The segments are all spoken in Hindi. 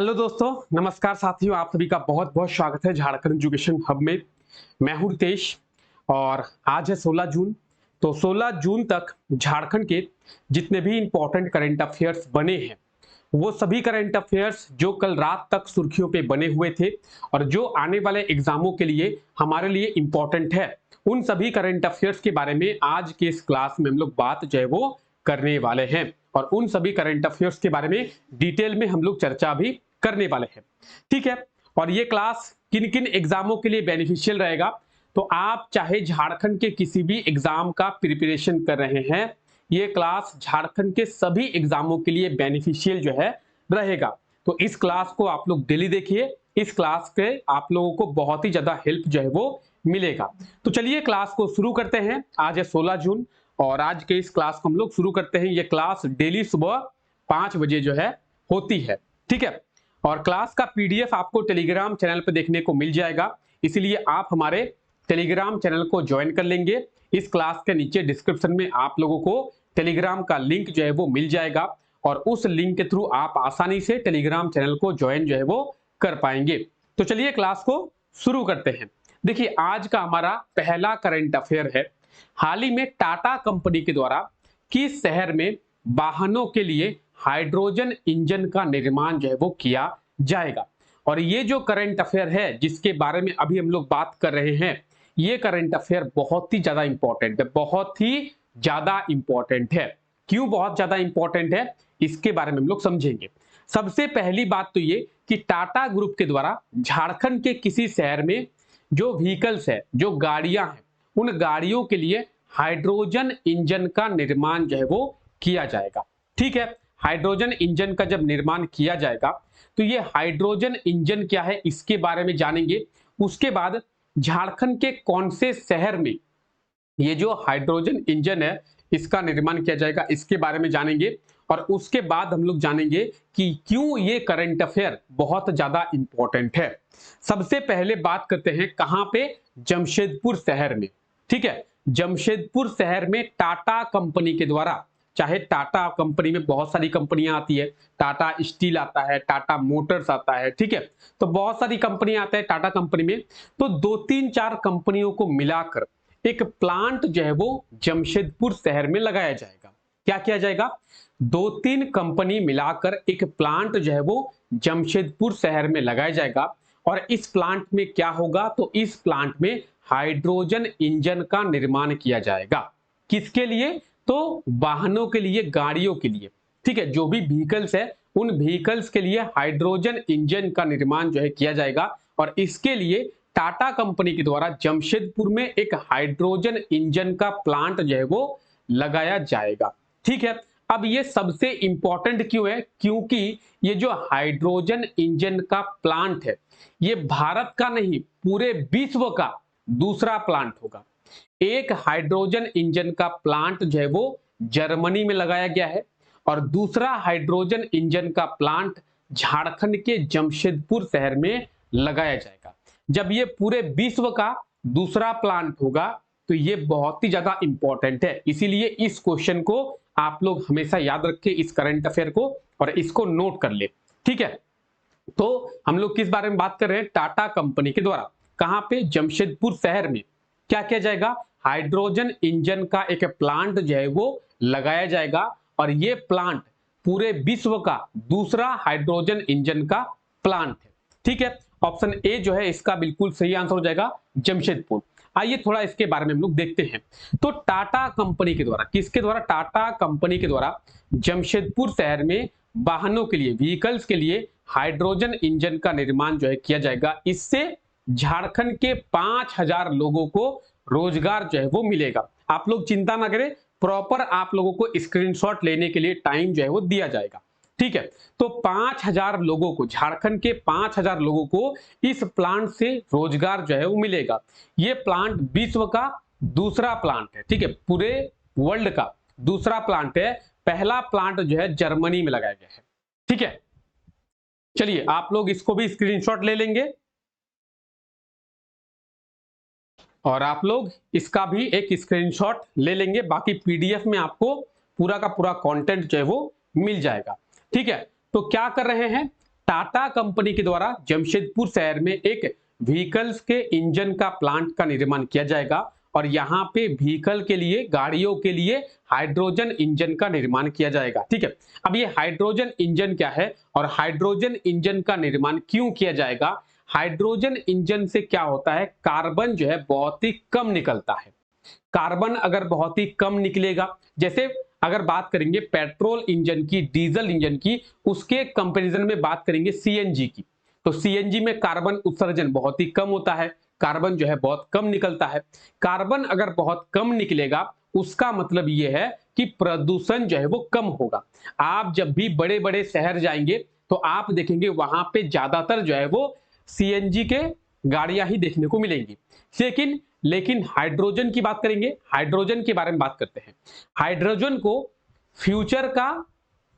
हेलो दोस्तों, नमस्कार साथियों। आप सभी का बहुत बहुत स्वागत है झारखंड एजुकेशन हब में। मैं हूं रितेश और आज है 16 जून। तो 16 जून तक झारखंड के जितने भी इंपॉर्टेंट करंट अफेयर्स बने हैं, वो सभी करंट अफेयर्स जो कल रात तक सुर्खियों पे बने हुए थे और जो आने वाले एग्जामों के लिए हमारे लिए इंपॉर्टेंट है, उन सभी करंट अफेयर्स के बारे में आज के इस क्लास में हम लोग बात जो है वो करने वाले हैं और उन सभी करंट अफेयर्स के बारे में डिटेल में हम लोग चर्चा भी करने वाले हैं। ठीक है। और ये क्लास किन किन एग्जामों के लिए बेनिफिशियल रहेगा, तो आप चाहे झारखंड के किसी भी एग्जाम का प्रिपरेशन कर रहे हैं, ये क्लास झारखंड के सभी एग्जामों के लिए बेनिफिशियल जो है रहेगा। तो इस क्लास को आप लोग डेली देखिए, इस क्लास के आप लोगों को बहुत ही ज्यादा हेल्प जो है वो मिलेगा। तो चलिए क्लास को शुरू करते हैं। आज है 16 जून और आज के इस क्लास को हम लोग शुरू करते हैं। ये क्लास डेली सुबह 5 बजे जो है होती है। ठीक है। और क्लास का पीडीएफ आपको टेलीग्राम चैनल पर देखने को मिल जाएगा, इसलिए आप हमारे टेलीग्राम चैनल को ज्वाइन कर लेंगे। इस क्लास के नीचे डिस्क्रिप्शन में आप लोगों को टेलीग्राम का लिंक जो है वो मिल जाएगा और उस लिंक के थ्रू आप आसानी से टेलीग्राम चैनल को ज्वाइन जो है वो कर पाएंगे। तो चलिए क्लास को शुरू करते हैं। देखिए, आज का हमारा पहला करंट अफेयर है। हाल ही में टाटा कंपनी के द्वारा किस शहर में वाहनों के लिए हाइड्रोजन इंजन का निर्माण जो है वो किया जाएगा। और ये जो करंट अफेयर है जिसके बारे में अभी हम लोग बात कर रहे हैं, ये करंट अफेयर बहुत ही ज्यादा इंपॉर्टेंट है, बहुत ही ज्यादा इंपॉर्टेंट है। क्यों बहुत ज्यादा इंपॉर्टेंट है, इसके बारे में हम लोग समझेंगे। सबसे पहली बात तो ये कि टाटा ग्रुप के द्वारा झारखंड के किसी शहर में जो व्हीकल्स है, जो गाड़ियां हैं, उन गाड़ियों के लिए हाइड्रोजन इंजन का निर्माण जो है वो किया जाएगा। ठीक है। हाइड्रोजन इंजन का जब निर्माण किया जाएगा तो ये हाइड्रोजन इंजन क्या है इसके बारे में जानेंगे। उसके बाद झारखंड के कौन से शहर में ये जो हाइड्रोजन इंजन है इसका निर्माण किया जाएगा, इसके बारे में जानेंगे। और उसके बाद हम लोग जानेंगे कि क्यों ये करंट अफेयर बहुत ज्यादा इंपॉर्टेंट है। सबसे पहले बात करते हैं कहां पे, जमशेदपुर शहर में। ठीक है। जमशेदपुर शहर में टाटा कंपनी के द्वारा, चाहे टाटा कंपनी में बहुत सारी कंपनियां आती है, टाटा स्टील आता है, टाटा मोटर्स आता है। ठीक है। तो बहुत सारी कंपनियां आती है टाटा कंपनी में। तो 2-3-4 कंपनियों को मिलाकर एक प्लांट जो है वो जमशेदपुर शहर में लगाया जाएगा। क्या किया जाएगा, 2-3 कंपनी मिलाकर एक प्लांट जो है वो जमशेदपुर शहर में लगाया जाएगा। और इस प्लांट में क्या होगा, तो इस प्लांट में हाइड्रोजन इंजन का निर्माण किया जाएगा। किसके लिए, तो वाहनों के लिए, गाड़ियों के लिए। ठीक है। जो भी व्हीकल्स है उन व्हीकल्स के लिए हाइड्रोजन इंजन का निर्माण जो है किया जाएगा। और इसके लिए टाटा कंपनी के द्वारा जमशेदपुर में एक हाइड्रोजन इंजन का प्लांट जो है वो लगाया जाएगा। ठीक है। अब ये सबसे इंपॉर्टेंट क्यों है, क्योंकि ये जो हाइड्रोजन इंजन का प्लांट है ये भारत का नहीं, पूरे विश्व का दूसरा प्लांट होगा। एक हाइड्रोजन इंजन का प्लांट जो है वो जर्मनी में लगाया गया है और दूसरा हाइड्रोजन इंजन का प्लांट झारखंड के जमशेदपुर शहर में लगाया जाएगा। जब ये पूरे विश्व का दूसरा प्लांट होगा तो ये बहुत ही ज्यादा इंपॉर्टेंट है, इसीलिए इस क्वेश्चन को आप लोग हमेशा याद रखें, इस करंट अफेयर को, और इसको नोट कर ले। ठीक है। तो हम लोग किस बारे में बात कर रहे हैं, टाटा कंपनी के द्वारा कहां पे, जमशेदपुर शहर में क्या किया जाएगा, हाइड्रोजन इंजन का एक प्लांट जो है वो लगाया जाएगा। और ये प्लांट पूरे विश्व का दूसरा हाइड्रोजन इंजन का प्लांट है। ठीक है। ऑप्शन ए जो है इसका बिल्कुल सही आंसर हो जाएगा, जमशेदपुर। आइए थोड़ा इसके बारे में हम लोग देखते हैं। तो टाटा कंपनी के द्वारा, किसके द्वारा, टाटा कंपनी के द्वारा जमशेदपुर शहर में वाहनों के लिए, व्हीकल्स के लिए हाइड्रोजन इंजन का निर्माण जो है किया जाएगा। इससे झारखंड के 5000 लोगों को रोजगार जो है वो मिलेगा। आप लोग चिंता ना करें, प्रॉपर आप लोगों को स्क्रीनशॉट लेने के लिए टाइम जो है वो दिया जाएगा। ठीक है। तो 5000 लोगों को, झारखंड के 5000 लोगों को इस प्लांट से रोजगार जो है वो मिलेगा। ये प्लांट विश्व का दूसरा प्लांट है। ठीक है। पूरे वर्ल्ड का दूसरा प्लांट है, पहला प्लांट जो है जर्मनी में लगाया गया है। ठीक है। चलिए आप लोग इसको भी स्क्रीनशॉट ले लेंगे और आप लोग इसका भी एक स्क्रीनशॉट ले लेंगे। बाकी पीडीएफ में आपको पूरा का पूरा कंटेंट जो है वो मिल जाएगा। ठीक है। तो क्या कर रहे हैं, टाटा कंपनी के द्वारा जमशेदपुर शहर में एक व्हीकल्स के इंजन का प्लांट का निर्माण किया जाएगा और यहाँ पे व्हीकल के लिए, गाड़ियों के लिए हाइड्रोजन इंजन का निर्माण किया जाएगा। ठीक है, अब ये हाइड्रोजन इंजन क्या है और हाइड्रोजन इंजन का निर्माण क्यों किया जाएगा? हाइड्रोजन इंजन से क्या होता है, कार्बन जो है बहुत ही कम निकलता है। कार्बन अगर बहुत ही कम निकलेगा, जैसे अगर बात करेंगे पेट्रोल इंजन की, डीजल इंजन की, उसके कंपैरिजन में बात करेंगे सीएनजी की, तो सीएनजी में कार्बन उत्सर्जन बहुत ही कम होता है, कार्बन जो है बहुत कम निकलता है। कार्बन अगर बहुत कम निकलेगा उसका मतलब यह है कि प्रदूषण जो है वो कम होगा। आप जब भी बड़े बड़े शहर जाएंगे तो आप देखेंगे वहां पे ज्यादातर जो है वो सीएनजी के गाड़ियां ही देखने को मिलेंगी। लेकिन हाइड्रोजन की बात करेंगे, हाइड्रोजन के बारे में बात करते हैं। हाइड्रोजन को फ्यूचर का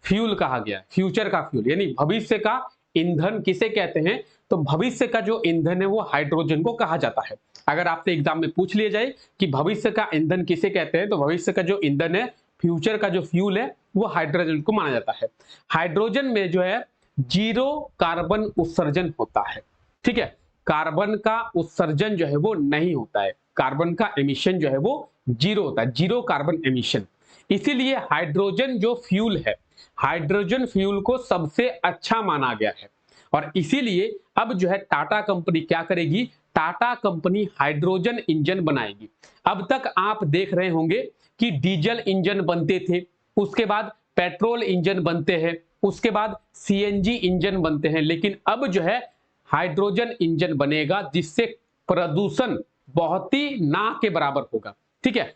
फ्यूल कहा गया है, फ्यूचर का फ्यूल यानी भविष्य का ईंधन किसे कहते हैं? तो भविष्य का जो ईंधन है वो हाइड्रोजन को कहा जाता है। अगर आपसे एग्जाम में पूछ लिया जाए कि भविष्य का ईंधन किसे कहते हैं, तो भविष्य का जो ईंधन है, फ्यूचर का जो फ्यूल है, वो हाइड्रोजन को माना जाता है। हाइड्रोजन में जो है जीरो कार्बन उत्सर्जन होता है। ठीक है, कार्बन का उत्सर्जन जो है वो नहीं होता है, कार्बन का एमिशन जो है वो जीरो होता है, जीरो कार्बन एमिशन। इसीलिए हाइड्रोजन जो फ्यूल है, हाइड्रोजन फ्यूल को सबसे अच्छा माना गया है और इसीलिए अब जो है टाटा कंपनी क्या करेगी, टाटा कंपनी हाइड्रोजन इंजन बनाएगी। अब तक आप देख रहे होंगे कि डीजल इंजन बनते थे, उसके बाद पेट्रोल इंजन बनते हैं, उसके बाद सीएनजी इंजन बनते हैं, लेकिन अब जो है हाइड्रोजन इंजन बनेगा जिससे प्रदूषण बहुत ही ना के बराबर होगा। ठीक है,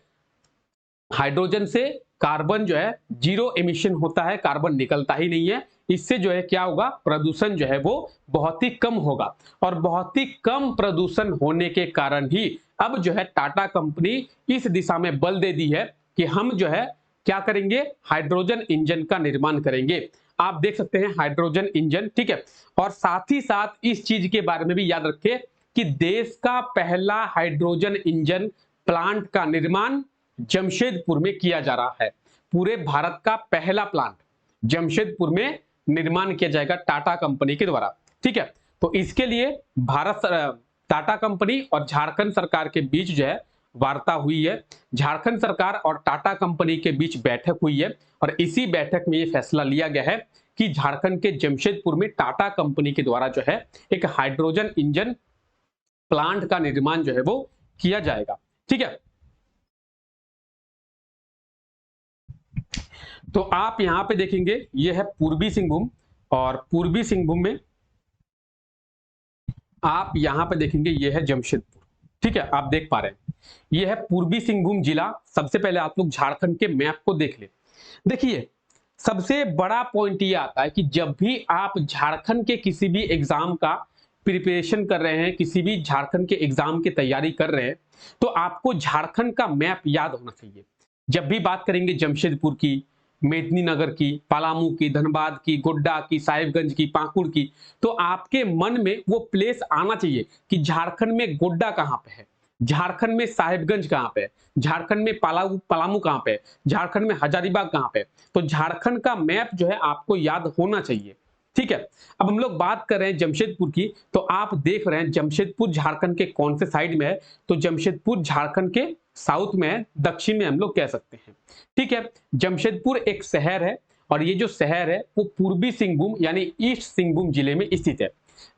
हाइड्रोजन से कार्बन जो है जीरो एमिशन होता है, कार्बन निकलता ही नहीं है। इससे जो है क्या होगा, प्रदूषण जो है वो बहुत ही कम होगा और बहुत ही कम प्रदूषण होने के कारण ही अब जो है टाटा कंपनी इस दिशा में बल दे दी है कि हम जो है क्या करेंगे, हाइड्रोजन इंजन का निर्माण करेंगे। आप देख सकते हैं हाइड्रोजन इंजन। ठीक है, और साथ ही साथ इस चीज के बारे में भी याद रखें कि देश का पहला हाइड्रोजन इंजन प्लांट का निर्माण जमशेदपुर में किया जा रहा है। पूरे भारत का पहला प्लांट जमशेदपुर में निर्माण किया जाएगा टाटा कंपनी के द्वारा। ठीक है, तो इसके लिए टाटा कंपनी और झारखंड सरकार के बीच जो है वार्ता हुई है। झारखंड सरकार और टाटा कंपनी के बीच बैठक हुई है और इसी बैठक में यह फैसला लिया गया है कि झारखंड के जमशेदपुर में टाटा कंपनी के द्वारा जो है एक हाइड्रोजन इंजन प्लांट का निर्माण जो है वो किया जाएगा। ठीक है, तो आप यहां पे देखेंगे यह है पूर्वी सिंहभूम और पूर्वी सिंहभूम में आप यहां पे देखेंगे यह है जमशेदपुर। ठीक है, आप देख पा रहे हैं यह है पूर्वी सिंहभूम जिला। सबसे पहले आप लोग झारखंड के मैप को देख ले। देखिए सबसे बड़ा पॉइंट ये आता है कि जब भी आप झारखंड के किसी भी एग्जाम का प्रिपरेशन कर रहे हैं, किसी भी झारखंड के एग्जाम की तैयारी कर रहे हैं, तो आपको झारखंड का मैप याद होना चाहिए। जब भी बात करेंगे जमशेदपुर की, मेदिनीनगर की, पलामू की, धनबाद की, गोड्डा की, साहिबगंज की, पाकुड़ की, तो आपके मन में वो प्लेस आना चाहिए कि झारखंड में गोड्डा कहां पे है, झारखंड में साहिबगंज कहां पे है, झारखंड में पलामू कहां पे है, झारखंड में हजारीबाग कहां पे है। तो झारखंड का मैप जो है आपको याद होना चाहिए। ठीक है, अब हम लोग बात कर रहे हैं जमशेदपुर की, तो आप देख रहे हैं जमशेदपुर झारखंड के कौन से साइड में है, तो जमशेदपुर झारखंड के साउथ में है, दक्षिण में हम लोग कह सकते हैं। ठीक है, जमशेदपुर एक शहर है और ये जो शहर है वो पूर्वी सिंहभूम यानी ईस्ट सिंहभूम जिले में स्थित है।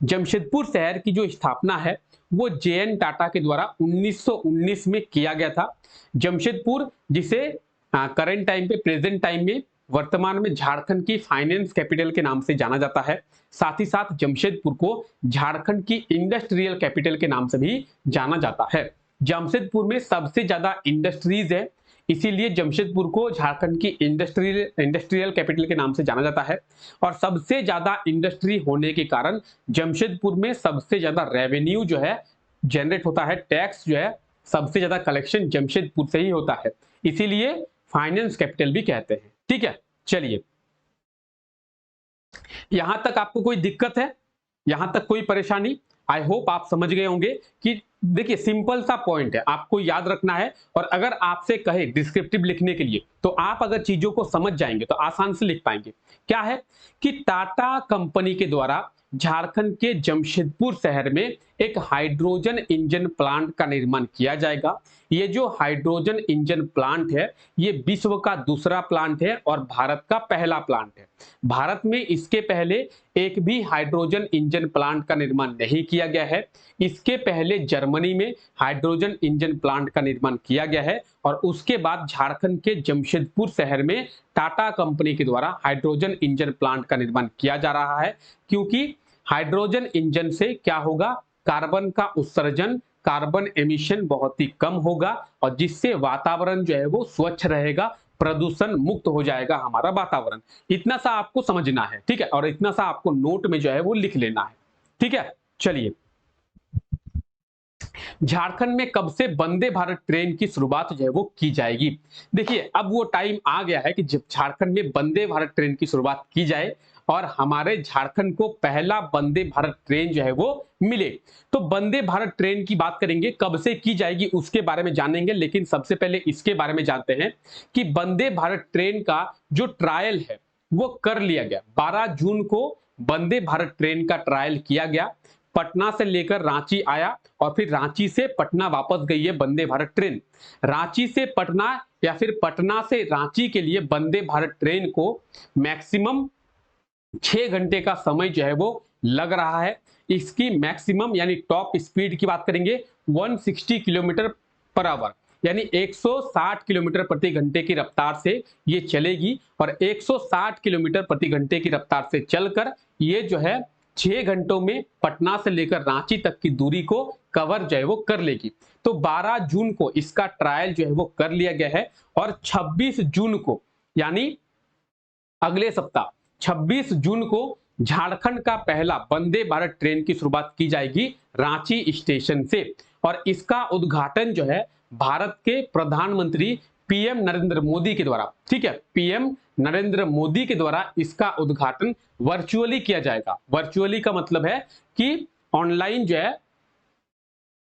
जमशेदपुर शहर की जो स्थापना है वो जेएन टाटा के द्वारा 1919 में किया गया था। जमशेदपुर जिसे करंट टाइम पे, प्रेजेंट टाइम में, वर्तमान में झारखंड की फाइनेंस कैपिटल के नाम से जाना जाता है। साथ ही साथ जमशेदपुर को झारखंड की इंडस्ट्रियल कैपिटल के नाम से भी जाना जाता है। जमशेदपुर में सबसे ज्यादा इंडस्ट्रीज है, इसीलिए जमशेदपुर को झारखंड की इंडस्ट्रियल कैपिटल के नाम से जाना जाता है और सबसे ज्यादा इंडस्ट्री होने के कारण जमशेदपुर में सबसे ज्यादा रेवेन्यू जो है जनरेट होता है, टैक्स जो है सबसे ज्यादा कलेक्शन जमशेदपुर से ही होता है, इसीलिए फाइनेंस कैपिटल भी कहते हैं। ठीक है, चलिए यहां तक आपको कोई दिक्कत है, यहां तक कोई परेशानी? आई होप आप समझ गए होंगे कि देखिए सिंपल सा पॉइंट है, आपको याद रखना है। और अगर आपसे कहे डिस्क्रिप्टिव लिखने के लिए तो आप अगर चीजों को समझ जाएंगे तो आसान से लिख पाएंगे। क्या है कि टाटा कंपनी के द्वारा झारखंड के जमशेदपुर शहर में एक हाइड्रोजन इंजन प्लांट का निर्माण किया जाएगा। ये जो हाइड्रोजन इंजन प्लांट है ये विश्व का दूसरा प्लांट है और भारत का पहला प्लांट है। भारत में इसके पहले एक भी हाइड्रोजन इंजन प्लांट का निर्माण नहीं किया गया है। इसके पहले जर्मनी में हाइड्रोजन इंजन प्लांट का निर्माण किया गया है और उसके बाद झारखंड के जमशेदपुर शहर में टाटा कंपनी के द्वारा हाइड्रोजन इंजन प्लांट का निर्माण किया जा रहा है। क्योंकि हाइड्रोजन इंजन से क्या होगा, कार्बन का उत्सर्जन, कार्बन एमिशन बहुत ही कम होगा और जिससे वातावरण जो है वो स्वच्छ रहेगा, प्रदूषण मुक्त हो जाएगा हमारा वातावरण। इतना सा आपको समझना है, ठीक है, और इतना सा आपको नोट में जो है वो लिख लेना है, ठीक है। चलिए, झारखंड में कब से वंदे भारत ट्रेन की शुरुआत जो है वो की जाएगी। देखिए अब वो टाइम आ गया है कि जब झारखंड में वंदे भारत ट्रेन की शुरुआत की जाए और हमारे झारखंड को पहला वंदे भारत ट्रेन जो है वो मिले। तो वंदे भारत ट्रेन की बात करेंगे, कब से की जाएगी उसके बारे में जानेंगे, लेकिन सबसे पहले इसके बारे में जानते हैं कि वंदे भारत ट्रेन का जो ट्रायल है वो कर लिया गया। 12 जून को वंदे भारत ट्रेन का ट्रायल किया गया। पटना से लेकर रांची आया और फिर रांची से पटना वापस गई है वंदे भारत ट्रेन। रांची से पटना या फिर पटना से रांची के लिए वंदे भारत ट्रेन को मैक्सिमम 6 घंटे का समय जो है वो लग रहा है। इसकी मैक्सिमम यानी टॉप स्पीड की बात करेंगे 160 किलोमीटर पर आवर, यानी 160 किलोमीटर प्रति घंटे की रफ्तार से ये चलेगी और 160 किलोमीटर प्रति घंटे की रफ्तार से चलकर ये जो है 6 घंटों में पटना से लेकर रांची तक की दूरी को कवर जो है वो कर लेगी। तो 12 जून को इसका ट्रायल जो है वो कर लिया गया है और 26 जून को यानी अगले सप्ताह 26 जून को झारखंड का पहला वंदे भारत ट्रेन की शुरुआत की जाएगी रांची स्टेशन से और इसका उद्घाटन जो है भारत के प्रधानमंत्री पीएम नरेंद्र मोदी के द्वारा, ठीक है, पीएम नरेंद्र मोदी के द्वारा इसका उद्घाटन वर्चुअली किया जाएगा। वर्चुअली का मतलब है कि ऑनलाइन जो है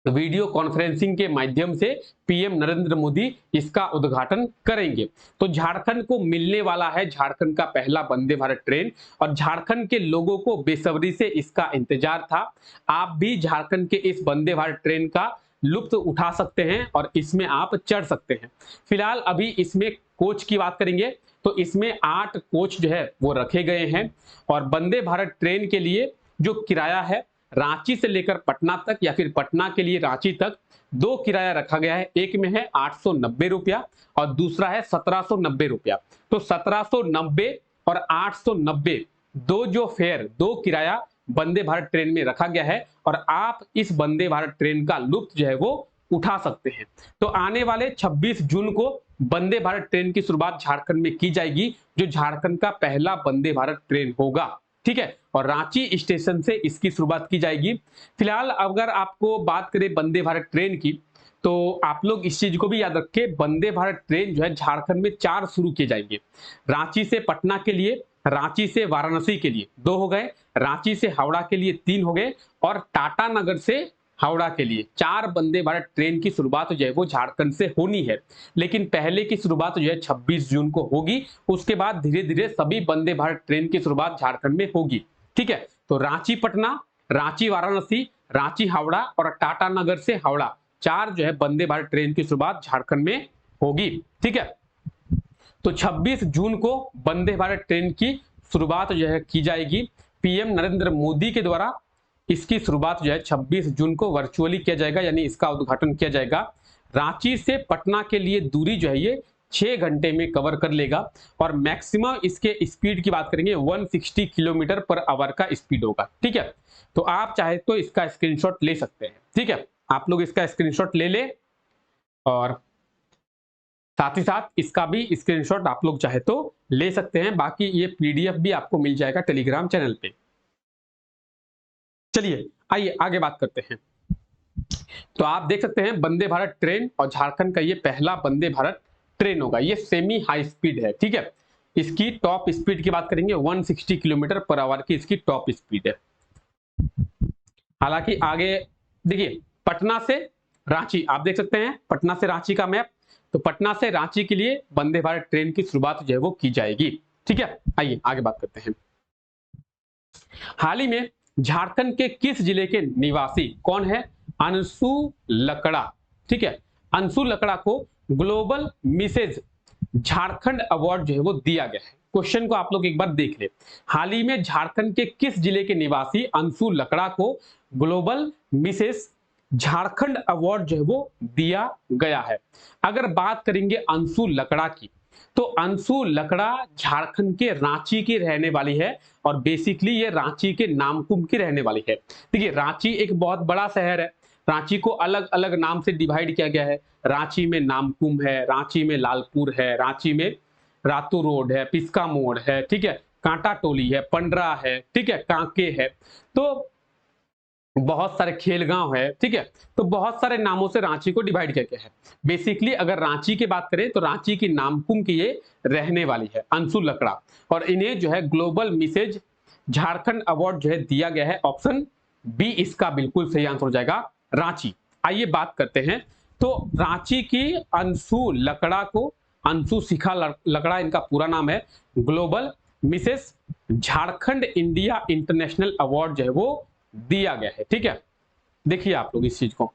वीडियो कॉन्फ्रेंसिंग के माध्यम से पीएम नरेंद्र मोदी इसका उद्घाटन करेंगे। तो झारखंड को मिलने वाला है झारखंड का पहला वंदे भारत ट्रेन और झारखंड के लोगों को बेसब्री से इसका इंतजार था। आप भी झारखंड के इस वंदे भारत ट्रेन का लुत्फ उठा सकते हैं और इसमें आप चढ़ सकते हैं। फिलहाल अभी इसमें कोच की बात करेंगे तो इसमें 8 कोच जो है वो रखे गए हैं और वंदे भारत ट्रेन के लिए जो किराया है रांची से लेकर पटना तक या फिर पटना के लिए रांची तक 2 किराया रखा गया है। एक में है 890 रुपया और दूसरा है 1790 रुपया। तो 1790 और 890 दो जो फेयर, दो किराया वंदे भारत ट्रेन में रखा गया है और आप इस वंदे भारत ट्रेन का लुत्फ जो है वो उठा सकते हैं। तो आने वाले 26 जून को वंदे भारत ट्रेन की शुरुआत झारखंड में की जाएगी जो झारखंड का पहला वंदे भारत ट्रेन होगा, ठीक है, और रांची स्टेशन से इसकी शुरुआत की जाएगी। फिलहाल अगर आपको बात करें वंदे भारत ट्रेन की तो आप लोग इस चीज को भी याद रखें, वंदे भारत ट्रेन जो है झारखंड में 4 शुरू किए जाएंगे। रांची से पटना के लिए, रांची से वाराणसी के लिए 2 हो गए, रांची से हावड़ा के लिए 3 हो गए और टाटा नगर से हावड़ा के लिए 4 वंदे भारत ट्रेन की शुरुआत जो है वो झारखंड से होनी है। लेकिन पहले की शुरुआत जो है 26 जून को होगी, उसके बाद धीरे धीरे सभी वंदे भारत ट्रेन की शुरुआत झारखंड में होगी, ठीक है। तो रांची पटना, रांची वाराणसी, रांची हावड़ा और टाटा नगर से हावड़ा 4 जो है वंदे भारत ट्रेन की शुरुआत झारखंड में होगी, ठीक है। तो 26 जून को वंदे भारत ट्रेन की शुरुआत जो है की जाएगी। पीएम नरेंद्र मोदी के द्वारा इसकी शुरुआत जो है 26 जून को वर्चुअली किया जाएगा, यानी इसका उद्घाटन किया जाएगा। रांची से पटना के लिए दूरी जो है ये 6 घंटे में कवर कर लेगा और मैक्सिमम इसके स्पीड की बात करेंगे 160 किलोमीटर पर आवर का स्पीड होगा, ठीक है। तो आप चाहे तो इसका स्क्रीनशॉट ले सकते हैं, ठीक है, आप लोग इसका स्क्रीनशॉट ले ले और साथ ही साथ इसका भी स्क्रीनशॉट आप लोग चाहे तो ले सकते हैं। बाकी ये पीडीएफ भी आपको मिल जाएगा टेलीग्राम चैनल पे। चलिए आइए आगे बात करते हैं। तो आप देख सकते हैं वंदे भारत ट्रेन और झारखंड का ये पहला वंदे भारत ट्रेन होगा। ये सेमी हाई स्पीड है, ठीक है। इसकी टॉप स्पीड की बात करेंगे 160 किलोमीटर पर आवर की इसकी टॉप स्पीड है। हालांकि आगे देखिए पटना से रांची, आप देख सकते हैं पटना से रांची का मैप, तो पटना से रांची के लिए वंदे भारत ट्रेन की शुरुआत जो है वो की जाएगी। ठीक है, आइए आगे बात करते हैं। हाल ही में झारखंड के किस जिले के निवासी कौन है? अंशु लकड़ा। ठीक है, अंशु लकड़ा को ग्लोबल मिसेज झारखंड अवार्ड जो है वो दिया गया है। क्वेश्चन को आप लोग एक बार देख ले। हाल ही में झारखंड के किस जिले के निवासी अंशु लकड़ा को ग्लोबल मिसेज झारखंड अवार्ड जो है वो दिया गया है? अगर बात करेंगे अंशु लकड़ा की, तो अंशु लकड़ा झारखंड के रांची की रहने वाली है और बेसिकली ये रांची के नामकुम की रहने वाली है। देखिए रांची एक बहुत बड़ा शहर है, रांची को अलग अलग नाम से डिवाइड किया गया है। रांची में नामकुम है, रांची में लालपुर है, रांची में रातू रोड है, पिस्का मोड़ है, ठीक है, कांटा टोली है, पंडरा है, ठीक है, कांके है, तो बहुत सारे खेलगांव है। ठीक है, तो बहुत सारे नामों से रांची को डिवाइड किया गया है। बेसिकली अगर रांची की बात करें तो रांची की नामकुम की ये रहने वाली है अंशु लकड़ा, और इन्हें जो है ग्लोबल मिसेज झारखंड अवार्ड जो है दिया गया है। ऑप्शन बी इसका बिल्कुल सही आंसर हो जाएगा, रांची। आइए बात करते हैं, तो रांची की अंशु लकड़ा को, अंशु शिखा लकड़ा इनका पूरा नाम है, global Mrs Jharkhand India international award जो है वो दिया गया है। ठीक है, देखिए आप लोग इस चीज को,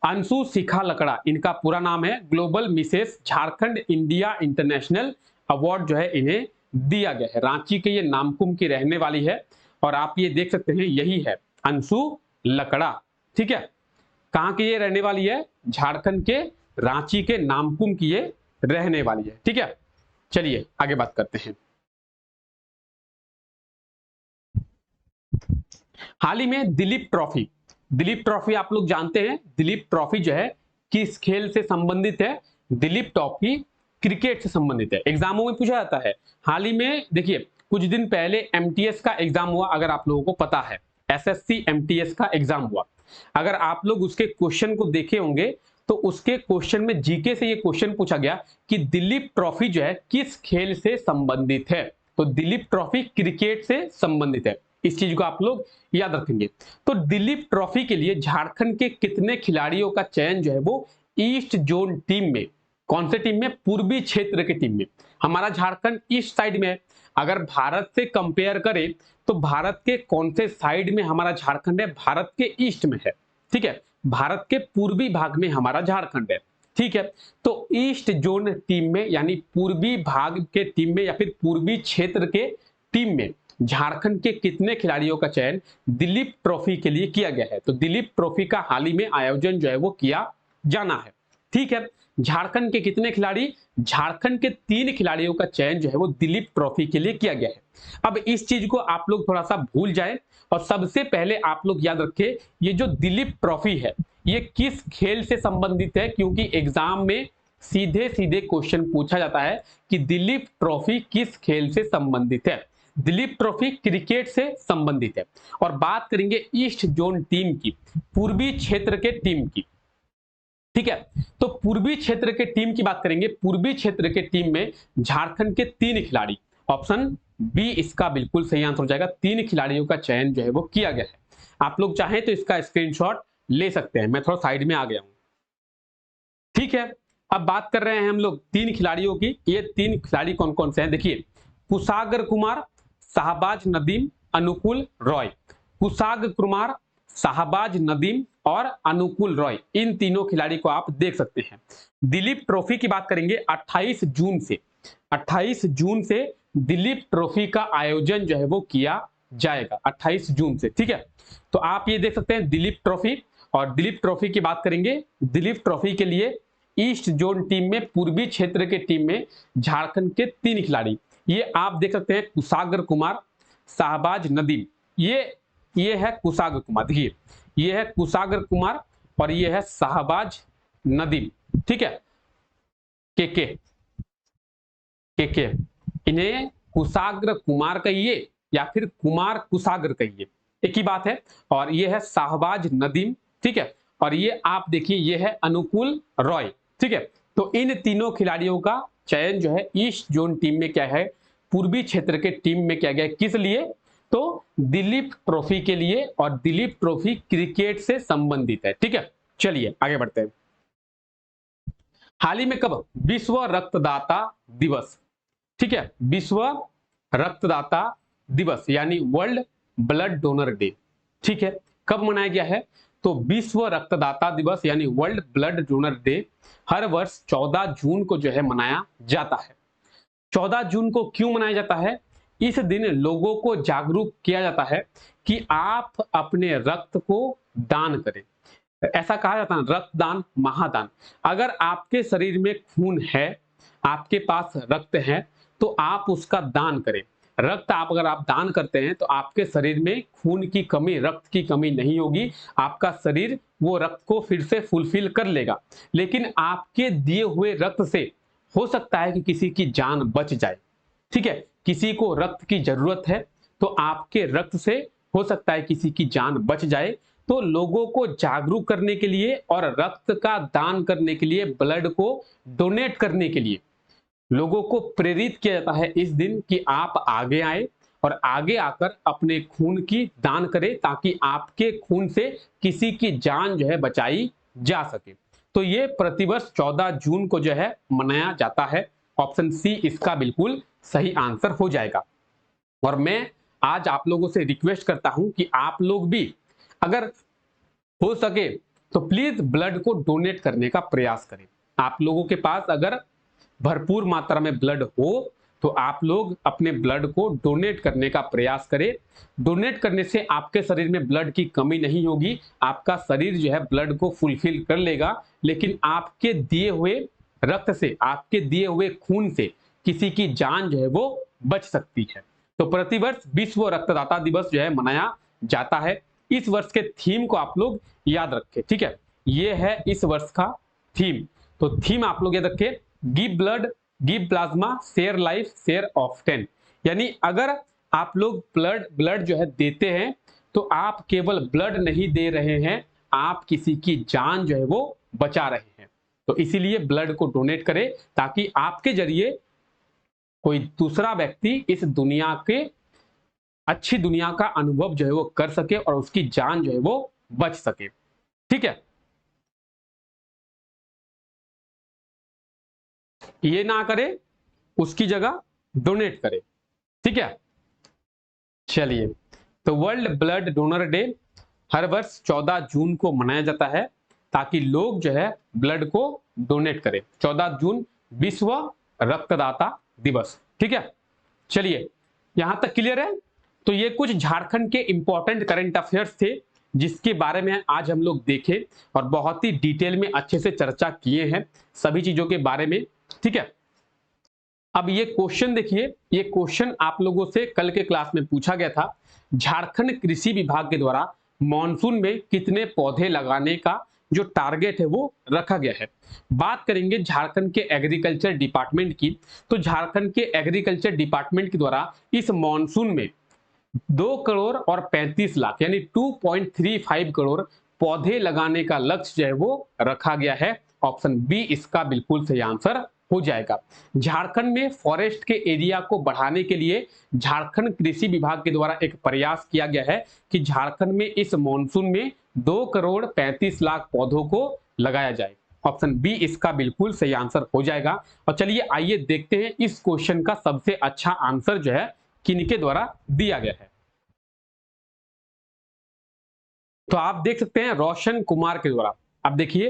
अंशु शिखा लकड़ा इनका पूरा नाम है, global Mrs Jharkhand India international award जो है इन्हें दिया गया है। रांची के ये नामकुम की रहने वाली है और आप ये देख सकते हैं यही है अंशु लकड़ा। ठीक है, कहां की ये रहने वाली है? झारखंड के रांची के नामकुम की ये रहने वाली है। ठीक है, चलिए आगे बात करते हैं। हाल ही में दिलीप ट्रॉफी, दिलीप ट्रॉफी आप लोग जानते हैं, दिलीप ट्रॉफी जो है किस खेल से संबंधित है? दिलीप ट्रॉफी क्रिकेट से संबंधित है, एग्जामों में पूछा जाता है। हाल ही में देखिए कुछ दिन पहले एमटीएस का एग्जाम हुआ, अगर आप लोगों को पता है, एसएससी एमटीएस का एग्जाम हुआ। अगर आप लोग उसके क्वेश्चन को देखे होंगे तो उसके क्वेश्चन में जीके से ये क्वेश्चन पूछा गया कि दिलीप ट्रॉफी जो है किस खेल से संबंधित है? तो दिलीप ट्रॉफी क्रिकेट से संबंधित है, इस चीज को आप लोग याद रखेंगे। तो दिलीप ट्रॉफी के लिए झारखंड के कितने खिलाड़ियों का चयन जो है वो ईस्ट जोन टीम में, कौन से टीम में? पूर्वी क्षेत्र के टीम में। हमारा झारखंड ईस्ट साइड में है, अगर भारत से कंपेयर करें तो भारत के कौन से साइड में हमारा झारखंड है? भारत के ईस्ट में है। ठीक है, भारत के पूर्वी भाग में हमारा झारखंड है। ठीक है, तो ईस्ट जोन टीम में यानी पूर्वी भाग के टीम में या फिर पूर्वी क्षेत्र के टीम में झारखंड के कितने खिलाड़ियों का चयन दिलीप ट्रॉफी के लिए किया गया है? तो दिलीप ट्रॉफी का हाल ही में आयोजन जो है वो किया जाना है। ठीक है, झारखंड के कितने खिलाड़ी? झारखंड के 3 खिलाड़ियों का चयन जो है वो दिलीप ट्रॉफी के लिए किया गया है। अब इस चीज को आप लोग थोड़ा सा भूल जाए और सबसे पहले आप लोग याद रखें ये जो दिलीप ट्रॉफी है ये किस खेल से संबंधित है, क्योंकि एग्जाम में सीधे सीधे क्वेश्चन पूछा जाता है कि दिलीप ट्रॉफी किस खेल से संबंधित है। दिलीप ट्रॉफी क्रिकेट से संबंधित है। और बात करेंगे ईस्ट जोन टीम की, पूर्वी क्षेत्र के टीम की। ठीक है, तो पूर्वी क्षेत्र के टीम की बात करेंगे, पूर्वी क्षेत्र के टीम में झारखंड के 3 खिलाड़ी, ऑप्शन बी इसका बिल्कुल सही आंसर हो जाएगा। 3 खिलाड़ियों का चयन जो है वो किया गया है। आप लोग चाहें तो इसका स्क्रीनशॉट ले सकते हैं, मैं थोड़ा साइड में आ गया हूं। ठीक है, अब बात कर रहे हैं हम लोग 3 खिलाड़ियों की। ये 3 खिलाड़ी कौन कौन से हैं? देखिए कुशागर कुमार, शाहबाज नदीम, अनुकूल रॉय। कुशाग कुमार, शाहबाज नदीम और अनुकूल रॉय, इन तीनों खिलाड़ी को आप देख सकते हैं। दिलीप ट्रॉफी की बात करेंगे 28 जून से, 28 जून से दिलीप ट्रॉफी का आयोजन जो है वो किया जाएगा 28 जून से। ठीक है, तो आप ये देख सकते हैं दिलीप ट्रॉफी। और दिलीप ट्रॉफी की बात करेंगे, दिलीप ट्रॉफी के लिए ईस्ट जोन टीम में, पूर्वी क्षेत्र के टीम में झारखंड के 3 खिलाड़ी, ये आप देख सकते हैं कुशागर कुमार, शाहबाज नदीम, ये है कुशागर कुमार, देखिए ये है कुशागर कुमार और ये है शाहबाज नदीम। ठीक है, के इन्हें कुशाग्र कुमार कहिए या फिर कुमार कुशाग्र कहिए, एक ही बात है। और ये है शाहबाज नदीम। ठीक है, और ये आप देखिए ये है अनुकूल रॉय। ठीक है, तो इन तीनों खिलाड़ियों का चयन जो है ईस्ट जोन टीम में क्या है, पूर्वी क्षेत्र के टीम में किया गया है। किस लिए? तो दिलीप ट्रॉफी के लिए, और दिलीप ट्रॉफी क्रिकेट से संबंधित है। ठीक है, चलिए आगे बढ़ते हैं। हाल ही में कब विश्व रक्तदाता दिवस, ठीक है, विश्व रक्तदाता दिवस यानी वर्ल्ड ब्लड डोनर डे, ठीक है, कब मनाया गया है? तो विश्व रक्तदाता दिवस यानी वर्ल्ड ब्लड डोनर डे हर वर्ष 14 जून को जो है मनाया जाता है। 14 जून को क्यों मनाया जाता है? इस दिन लोगों को जागरूक किया जाता है कि आप अपने रक्त को दान करें। ऐसा कहा जाता है रक्तदान महादान। अगर आपके शरीर में खून है, आपके पास रक्त है, तो आप उसका दान करें। रक्त अगर आप दान करते हैं तो आपके शरीर में खून की कमी, रक्त की कमी नहीं होगी, आपका शरीर वो रक्त को फिर से फुलफिल कर लेगा। लेकिन आपके दिए हुए रक्त से हो सकता है कि किसी की जान बच जाए। ठीक है, किसी को रक्त की जरूरत है तो आपके रक्त से हो सकता है किसी की जान बच जाए। तो लोगों को जागरूक करने के लिए और रक्त का दान करने के लिए, ब्लड को डोनेट करने के लिए लोगों को प्रेरित किया जाता है इस दिन कि आप आगे आए और आगे आकर अपने खून की दान करें, ताकि आपके खून से किसी की जान जो है बचाई जा सके। तो ये प्रतिवर्ष 14 जून को जो है मनाया जाता है। ऑप्शन सी इसका बिल्कुल सही आंसर हो जाएगा। और मैं आज आप लोगों से रिक्वेस्ट करता हूं कि आप लोग भी अगर हो सके तो प्लीज ब्लड को डोनेट करने का प्रयास करें। आप लोगों के पास अगर भरपूर मात्रा में ब्लड हो तो आप लोग अपने ब्लड को डोनेट करने का प्रयास करें। डोनेट करने से आपके शरीर में ब्लड की कमी नहीं होगी, आपका शरीर जो है ब्लड को फुलफिल कर लेगा, लेकिन आपके दिए हुए रक्त से, आपके दिए हुए खून से किसी की जान जो है वो बच सकती है। तो प्रतिवर्ष विश्व रक्तदाता दिवस जो है मनाया जाता है। इस वर्ष के थीम को आप लोग याद रखें। ठीक है, ये है इस वर्ष का थीम। तो थीम आप लोग याद रखें, give blood, give plasma, share life, share of 10। यानी अगर आप लोग ब्लड जो है देते हैं तो आप केवल ब्लड नहीं दे रहे हैं, आप किसी की जान जो है वो बचा रहे हैं। तो इसीलिए ब्लड को डोनेट करें ताकि आपके जरिए कोई दूसरा व्यक्ति इस दुनिया के अच्छी दुनिया का अनुभव जो है वो कर सके और उसकी जान जो है वो बच सके। ठीक है, ये ना करे, उसकी जगह डोनेट करे। ठीक है, चलिए, तो वर्ल्ड ब्लड डोनर डे हर वर्ष 14 जून को मनाया जाता है ताकि लोग जो है ब्लड को डोनेट करें। 14 जून विश्व रक्तदाता दिवस। ठीक है, चलिए, यहां तक क्लियर है? तो ये कुछ झारखंड के इंपॉर्टेंट करंट अफेयर्स थे जिसके बारे में आज हम लोग देखे और बहुत ही डिटेल में अच्छे से चर्चा किए हैं सभी चीजों के बारे में। ठीक है, अब ये क्वेश्चन देखिए, ये क्वेश्चन आप लोगों से कल के क्लास में पूछा गया था। झारखंड कृषि विभाग के द्वारा मॉनसून में कितने पौधे लगाने का जो टारगेट है वो रखा गया है। बात करेंगे झारखंड के एग्रीकल्चर डिपार्टमेंट की, तो झारखंड के एग्रीकल्चर डिपार्टमेंट के द्वारा इस मॉनसून में 2 करोड़ और 35 लाख यानी 2.35 करोड़ पौधे लगाने का लक्ष्य जो है वो रखा गया है। ऑप्शन बी इसका बिल्कुल सही आंसर हो जाएगा। झारखंड में फॉरेस्ट के एरिया को बढ़ाने के लिए झारखंड कृषि विभाग के द्वारा एक प्रयास किया गया है कि झारखंड में इस मॉनसून में 2 करोड़ 35 लाख पौधों को लगाया जाए। ऑप्शन बी इसका बिल्कुल सही आंसर हो जाएगा। और चलिए आइए देखते हैं इस क्वेश्चन का सबसे अच्छा आंसर जो है किनके द्वारा दिया गया है। तो आप देख सकते हैं रोशन कुमार के द्वारा। अब देखिए,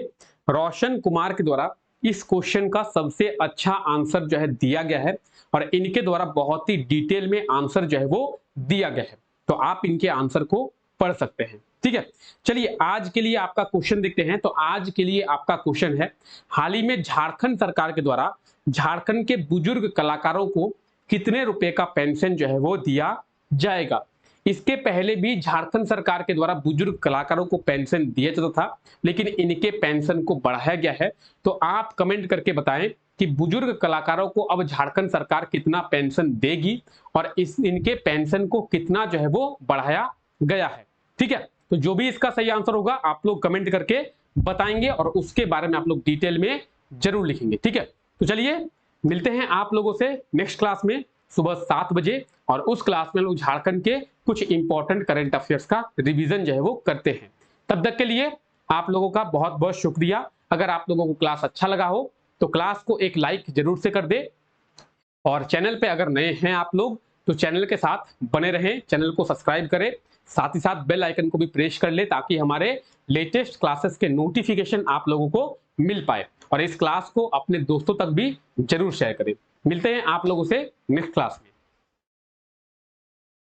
रोशन कुमार के द्वारा इस क्वेश्चन का सबसे अच्छा आंसर जो है दिया गया है और इनके द्वारा बहुत ही डिटेल में आंसर जो है वो दिया गया है। तो आप इनके आंसर को पढ़ सकते हैं। ठीक है, चलिए आज के लिए आपका क्वेश्चन देखते हैं। तो आज के लिए आपका क्वेश्चन है, हाल ही में झारखंड सरकार के द्वारा झारखंड के बुजुर्ग कलाकारों को कितने रुपए का पेंशन जो है वो दिया जाएगा। इसके पहले भी झारखंड सरकार के द्वारा बुजुर्ग कलाकारों को पेंशन दिया जाता था, लेकिन इनके पेंशन को बढ़ाया गया है। तो आप कमेंट करके बताएं कि बुजुर्ग कलाकारों को अब झारखंड सरकार कितना पेंशन देगी और इनके पेंशन को कितना जो है वो बढ़ाया गया है। ठीक है, तो जो भी इसका सही आंसर होगा आप लोग कमेंट करके बताएंगे और उसके बारे में आप लोग डिटेल में जरूर लिखेंगे। ठीक है, तो चलिए मिलते हैं आप लोगों से नेक्स्ट क्लास में सुबह 7 बजे और उस क्लास में लोग झारखंड के कुछ इंपॉर्टेंट करंट अफेयर्स का रिवीजन जो है वो करते हैं। तब तक के लिए आप लोगों का बहुत बहुत शुक्रिया। अगर आप लोगों को क्लास अच्छा लगा हो तो क्लास को एक लाइक जरूर से कर दे, और चैनल पे अगर नए हैं आप लोग तो चैनल के साथ बने रहें, चैनल को सब्सक्राइब करें, साथ ही साथ बेल आइकन को भी प्रेस कर ले ताकि हमारे लेटेस्ट क्लासेस के नोटिफिकेशन आप लोगों को मिल पाए, और इस क्लास को अपने दोस्तों तक भी जरूर शेयर करें। मिलते हैं आप लोगों से नेक्स्ट क्लास में।